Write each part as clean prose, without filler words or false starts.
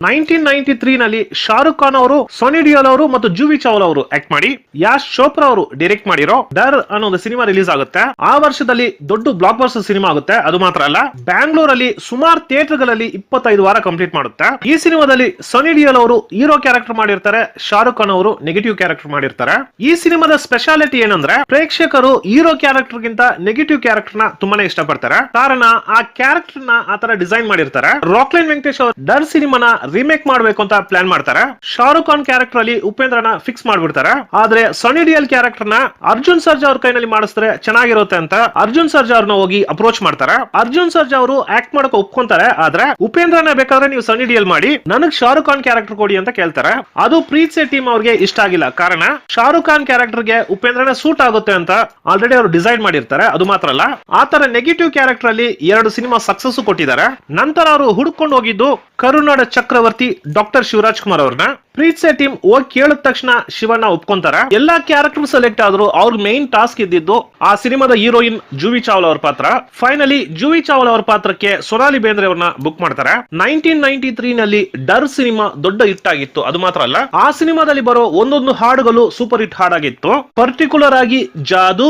1993 ನಲ್ಲಿ ಶಾರುಖ್ ಖಾನ್ ಅವರು, ಸೋನಿ ಡಿಯೋಲ್ ಅವರು ಮತ್ತು ಜೂವಿ ಚಾವ್ಲಾ ಅವರು ಆಕ್ಟ್ ಮಾಡಿ, ಯಾಶ್ ಚೋಪ್ರಾ ಅವರು ಡೈರೆಕ್ಟ್ ಮಾಡಿರೋ ಡರ್ ಅನ್ನೋ ಒಂದು ಸಿನಿಮಾ ರಿಲೀಸ್ ಆಗುತ್ತೆ. ಆ ವರ್ಷದಲ್ಲಿ ದೊಡ್ಡ ಬ್ಲಾಕ್ ಬಸ್ಟರ್ ಸಿನಿಮಾ ಆಗುತ್ತೆ. ಅದು ಮಾತ್ರ ಅಲ್ಲ, ಬ್ಯಾಂಗ್ಳೂರಲ್ಲಿ ಸುಮಾರು ಥಿಯೇಟರ್ ಗಳಲ್ಲಿ 25 ವಾರ ಕಂಪ್ಲೀಟ್ ಮಾಡುತ್ತೆ. ಈ ಸಿನಿಮಾದಲ್ಲಿ ಸೋನಿ ಡಿಯೋಲ್ ಅವರು ಹೀರೋ ಕ್ಯಾರೆಕ್ಟರ್ ಮಾಡಿರ್ತಾರೆ, ಶಾರುಖ್ ಖಾನ್ ಅವರು ನೆಗೆಟಿವ್ ಕ್ಯಾರೆಕ್ಟರ್ ಮಾಡಿರ್ತಾರೆ. ಈ ಸಿನಿಮಾದ ಸ್ಪೆಷಾಲಿಟಿ ಏನಂದ್ರೆ, ಪ್ರೇಕ್ಷಕರು ಹೀರೋ ಕ್ಯಾರೆಕ್ಟರ್ ಗಿಂತ ನೆಗೆಟಿವ್ ಕ್ಯಾರೆಕ್ಟರ್ ನ ತುಂಬಾನೇ ಇಷ್ಟಪಡ್ತಾರೆ. ಕಾರಣ ಆ ಕ್ಯಾರೆಕ್ಟರ್ ನ ಆತರ ಡಿಸೈನ್ ಮಾಡಿರ್ತಾರೆ. ರಾಕ್ಲೈನ್ ವೆಂಕಟೇಶ್ ಅವರು ಡರ್ ಸಿನಿಮಾನ ರಿಮೇಕ್ ಮಾಡಬೇಕು ಅಂತ ಪ್ಲಾನ್ ಮಾಡ್ತಾರೆ. ಶಾರುಖ್ ಖಾನ್ ಕ್ಯಾರೆಕ್ಟರ್ ಅಲ್ಲಿ ಉಪೇಂದ್ರನ ಫಿಕ್ಸ್ ಮಾಡ್ಬಿಡ್ತಾರೆ. ಆದ್ರೆ ಸೋನಿ ಡಿಯೋಲ್ ಕ್ಯಾರೆಕ್ಟರ್ ನ ಅರ್ಜುನ್ ಸರ್ಜಾ ಅವ್ರ ಕೈನಲ್ಲಿ ಮಾಡಿಸಿದ್ರೆ ಚೆನ್ನಾಗಿರುತ್ತೆ ಅಂತ ಅರ್ಜುನ್ ಸರ್ಜಾ ಅವ್ರನ್ನ ಹೋಗಿ ಅಪ್ರೋಚ್ ಮಾಡ್ತಾರೆ. ಅರ್ಜುನ್ ಸರ್ಜಾ ಅವರು ಆಕ್ಟ್ ಮಾಡಕ್ಕೆ ಒಪ್ಕೊಂತಾರೆ. ಆದ್ರೆ ಉಪೇಂದ್ರನ ಬೇಕಾದ್ರೆ ನೀವು ಸೋನಿ ಡಿಯೋಲ್ ಮಾಡಿ, ನನಗ್ ಶಾರುಖ್ ಖಾನ್ ಕ್ಯಾರೆಕ್ಟರ್ ಕೊಡಿ ಅಂತ ಕೇಳ್ತಾರೆ. ಅದು ಪ್ರೀತ್ಸೆ ಟೀಮ್ ಅವ್ರಿಗೆ ಇಷ್ಟ ಆಗಿಲ್ಲ. ಕಾರಣ ಶಾರುಖ್ ಖಾನ್ ಕ್ಯಾರೆಕ್ಟರ್ ಗೆ ಉಪೇಂದ್ರನ ಸೂಟ್ ಆಗುತ್ತೆ ಅಂತ ಆಲ್ರೆಡಿ ಅವರು ಡಿಸೈಡ್ ಮಾಡಿರ್ತಾರೆ. ಅದು ಮಾತ್ರ ಅಲ್ಲ, ಆತರ ನೆಗೆಟಿವ್ ಕ್ಯಾರೆಕ್ಟರ್ ಅಲ್ಲಿ 2 ಸಿನಿಮಾ ಸಕ್ಸಸ್ ಕೊಟ್ಟಿದ್ದಾರೆ. ನಂತರ ಅವರು ಹುಡುಕೊಂಡು ಹೋಗಿದ್ದು ಕರುನಾಡ ಚಕ್ರವರ್ತಿ ಡಾಕ್ಟರ್ ಶಿವರಾಜ್ ಕುಮಾರ್ ಅವ್ರನ್ನ. ಪ್ರೀತ್ಸೆ ಟೀಮ್ ಹೋಗಿ ಕೇಳಿದ ತಕ್ಷಣ ಶಿವಣ್ಣ ಒಪ್ಕೊಂತಾರೆ. ಎಲ್ಲಾ ಕ್ಯಾರೆಕ್ಟರ್ ಸೆಲೆಕ್ಟ್ ಆದ್ರೂ ಅವ್ರ ಮೇನ್ ಟಾಸ್ಕ್ ಇದ್ದಿದ್ದು ಆ ಸಿನಿಮಾದ ಹೀರೋಯಿನ್ ಜೂವಿ ಚಾವ್ಲಾ ಅವ್ರ ಪಾತ್ರ. ಫೈನಲಿ ಜೂವಿ ಚಾವ್ಲಾ ಅವ್ರ ಪಾತ್ರಕ್ಕೆ ಸೊನಾಲಿ ಬೇಂದ್ರೆ ಅವ್ರನ್ನ ಬುಕ್ ಮಾಡ್ತಾರೆ. 1993 ನಲ್ಲಿ ಡರ್ ಸಿನಿಮಾ ದೊಡ್ಡ ಹಿಟ್ ಆಗಿತ್ತು. ಅದು ಮಾತ್ರ ಅಲ್ಲ, ಆ ಸಿನಿಮಾದಲ್ಲಿ ಬರೋ ಒಂದೊಂದು ಹಾಡುಗಳು ಸೂಪರ್ ಹಿಟ್ ಹಾಡಾಗಿತ್ತು. ಪರ್ಟಿಕ್ಯುಲರ್ ಆಗಿ ಜಾದೂ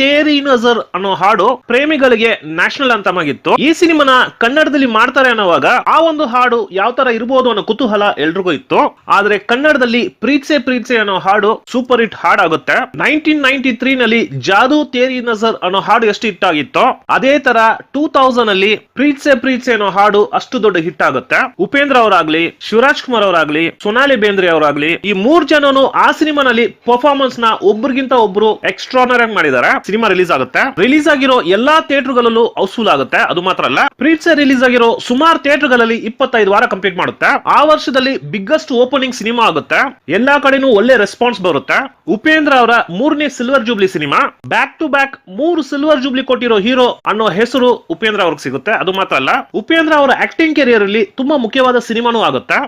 ತೇರಿ ನಜರ್ ಅನ್ನೋ ಹಾಡು ಪ್ರೇಮಿಗಳಿಗೆ ನ್ಯಾಷನಲ್ ಅಂತಮ್ ಆಗಿತ್ತು. ಈ ಸಿನಿಮಾನ ಕನ್ನಡದಲ್ಲಿ ಮಾಡ್ತಾರೆ ಅನ್ನೋವಾಗ ಆ ಒಂದು ಹಾಡು ಯಾವ ತರ ಇರಬಹುದು ಅನ್ನೋ ಕುತೂಹಲ ಎಲ್ರಿಗೂ ಇತ್ತು. ಆದ್ರೆ ಕನ್ನಡದಲ್ಲಿ ಪ್ರೀತ್ಸೆ ಪ್ರೀತ್ಸೆ ಅನ್ನೋ ಹಾಡು ಸೂಪರ್ ಹಿಟ್ ಹಾಡಾಗುತ್ತೆ. 1993 ನಲ್ಲಿ ಜಾದೂ ತೇರಿ ನಜರ್ ಅನ್ನೋ ಹಾಡು ಎಷ್ಟು ಹಿಟ್ ಆಗಿತ್ತೋ, ಅದೇ ತರ 2000 ಅಲ್ಲಿ ಪ್ರೀತ್ಸೆ ಪ್ರೀತ್ಸೆ ಅನ್ನೋ ಹಾಡು ಅಷ್ಟು ದೊಡ್ಡ ಹಿಟ್ ಆಗುತ್ತೆ. ಉಪೇಂದ್ರ ಅವರಾಗ್ಲಿ, ಶಿವರಾಜ್ ಕುಮಾರ್ ಅವರಾಗ್ಲಿ, ಸೊನಾಲಿ ಬೇಂದ್ರೆ ಅವರಾಗ್ಲಿ, ಈ 3 ಜನನು ಆ ಸಿನಿಮಾನಲ್ಲಿ ಪರ್ಫಾರ್ಮೆನ್ಸ್ ನ ಒಬ್ರಿಗಿಂತ ಒಬ್ರು ಎಕ್ಸ್ಟ್ರಾನರಿ ಆಗಿ ಮಾಡಿದ್ದಾರೆ. ಸಿನಿಮಾ ರಿಲೀಸ್ ಆಗುತ್ತೆ. ರಿಲೀಸ್ ಆಗಿರೋ ಎಲ್ಲಾ ಥಿಯೇಟರ್ ಗಳಲ್ಲೂ ಹೌಸ್ಫುಲ್ ಆಗುತ್ತೆ. ಅದು ಮಾತ್ರ ಅಲ್ಲ, ಪ್ರೀತ್ಸೆ ರಿಲೀಸ್ ಆಗಿರೋ ಸುಮಾರು ಥಿಯೇಟರ್ ಗಳಲ್ಲಿ 25 ವಾರ ಕಂಪ್ಲೀಟ್ ಮಾಡುತ್ತೆ. ಆ ವರ್ಷದಲ್ಲಿ ಬಿಗ್ಗೆಸ್ಟ್ ಓಪನಿಂಗ್ ಸಿನಿಮಾ ಆಗುತ್ತೆ. ಎಲ್ಲಾ ಕಡೆನೂ ಒಳ್ಳೆ ರೆಸ್ಪಾನ್ಸ್ ಬರುತ್ತೆ. ಉಪೇಂದ್ರ ಅವರ 3ನೇ silver jubilee cinema. Back to back 3 silver jubilee ಕೊಟ್ಟಿರೋ ಹೀರೋ ಅನ್ನೋ ಹೆಸರು ಉಪೇಂದ್ರ ಅವ್ರಿಗೆ ಸಿಗುತ್ತೆ. ಅದು ಮಾತ್ರ ಅಲ್ಲ, ಉಪೇಂದ್ರ ಅವರ ಆಕ್ಟಿಂಗ್ ಕೆರಿಯರ್ ಅಲ್ಲಿ ತುಂಬಾ ಮುಖ್ಯವಾದ ಸಿನಿಮಾನೂ ಆಗುತ್ತೆ.